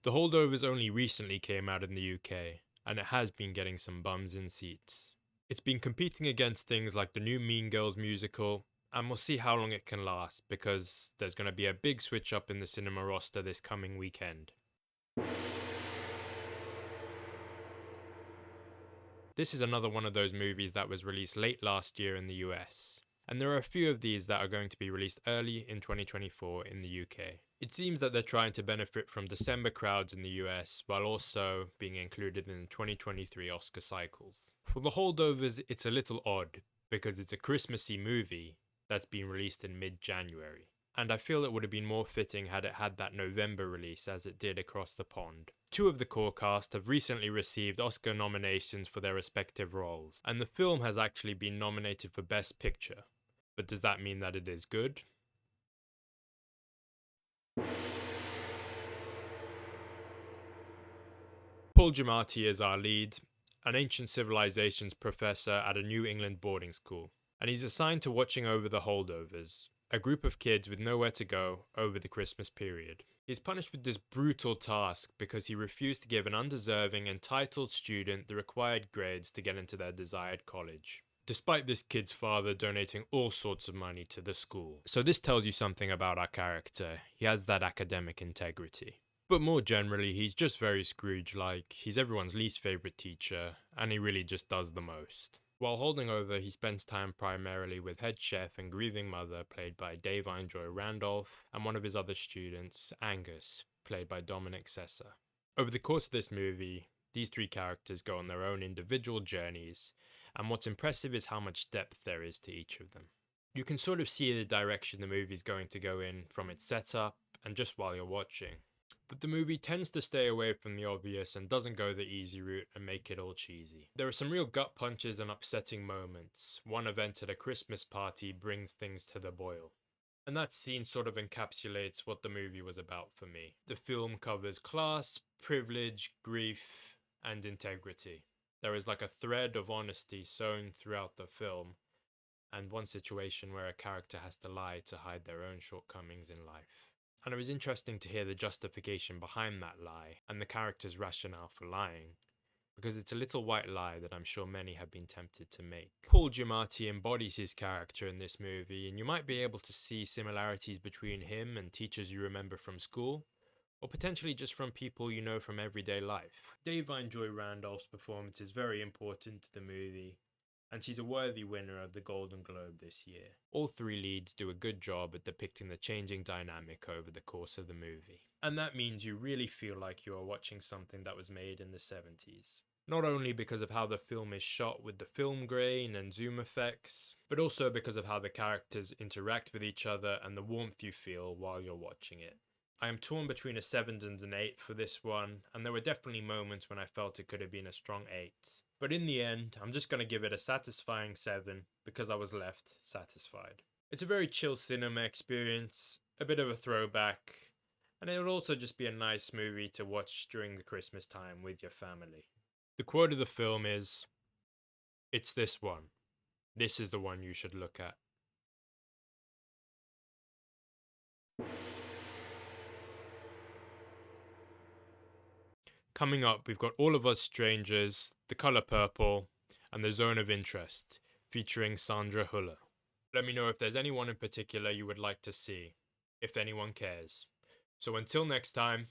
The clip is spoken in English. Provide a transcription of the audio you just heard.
The Holdovers only recently came out in the UK, and it has been getting some bums in seats. It's been competing against things like the new Mean Girls musical, and we'll see how long it can last, because there's going to be a big switch up in the cinema roster this coming weekend. This is another one of those movies that was released late last year in the US, and there are a few of these that are going to be released early in 2024 in the UK. It seems that they're trying to benefit from December crowds in the US while also being included in the 2023 Oscar cycles. For The Holdovers, it's a little odd because it's a Christmassy movie that's been released in mid-January, and I feel it would have been more fitting had it had that November release as it did across the pond. Two of the core cast have recently received Oscar nominations for their respective roles, and the film has actually been nominated for Best Picture. But does that mean that it is good? Paul Giamatti is our lead, an ancient civilizations professor at a New England boarding school, and he's assigned to watching over the Holdovers, a group of kids with nowhere to go over the Christmas period. He's punished with this brutal task because he refused to give an undeserving, entitled student the required grades to get into their desired college, despite this kid's father donating all sorts of money to the school. So this tells you something about our character. He has that academic integrity. But more generally, he's just very Scrooge-like. He's everyone's least favourite teacher, and he really just does the most. While holding over, he spends time primarily with head chef and grieving mother, played by Dave Joy Randolph, and one of his other students, Angus, played by Dominic Sessa. Over the course of this movie, these three characters go on their own individual journeys, and what's impressive is how much depth there is to each of them. You can sort of see the direction the movie's going to go in from its setup and just while you're watching. But the movie tends to stay away from the obvious and doesn't go the easy route and make it all cheesy. There are some real gut punches and upsetting moments. One event at a Christmas party brings things to the boil. And that scene sort of encapsulates what the movie was about for me. The film covers class, privilege, grief, and integrity. There is like a thread of honesty sewn throughout the film, and one situation where a character has to lie to hide their own shortcomings in life. And it was interesting to hear the justification behind that lie and the character's rationale for lying, because it's a little white lie that I'm sure many have been tempted to make. Paul Giamatti embodies his character in this movie, and you might be able to see similarities between him and teachers you remember from school, or potentially just from people you know from everyday life. Dave Joy Randolph's performance is very important to the movie, and she's a worthy winner of the Golden Globe this year. All three leads do a good job at depicting the changing dynamic over the course of the movie. And that means you really feel like you are watching something that was made in the 70s. Not only because of how the film is shot with the film grain and zoom effects, but also because of how the characters interact with each other and the warmth you feel while you're watching it. I am torn between a 7 and an 8 for this one, and there were definitely moments when I felt it could have been a strong 8. But in the end, I'm just going to give it a satisfying 7 because I was left satisfied. It's a very chill cinema experience, a bit of a throwback, and it would also just be a nice movie to watch during the Christmas time with your family. The quote of the film is, "It's this one. This is the one you should look at." Coming up, we've got All of Us Strangers, The Colour Purple, and The Zone of Interest, featuring Sandra Huller. Let me know if there's anyone in particular you would like to see, if anyone cares. So until next time,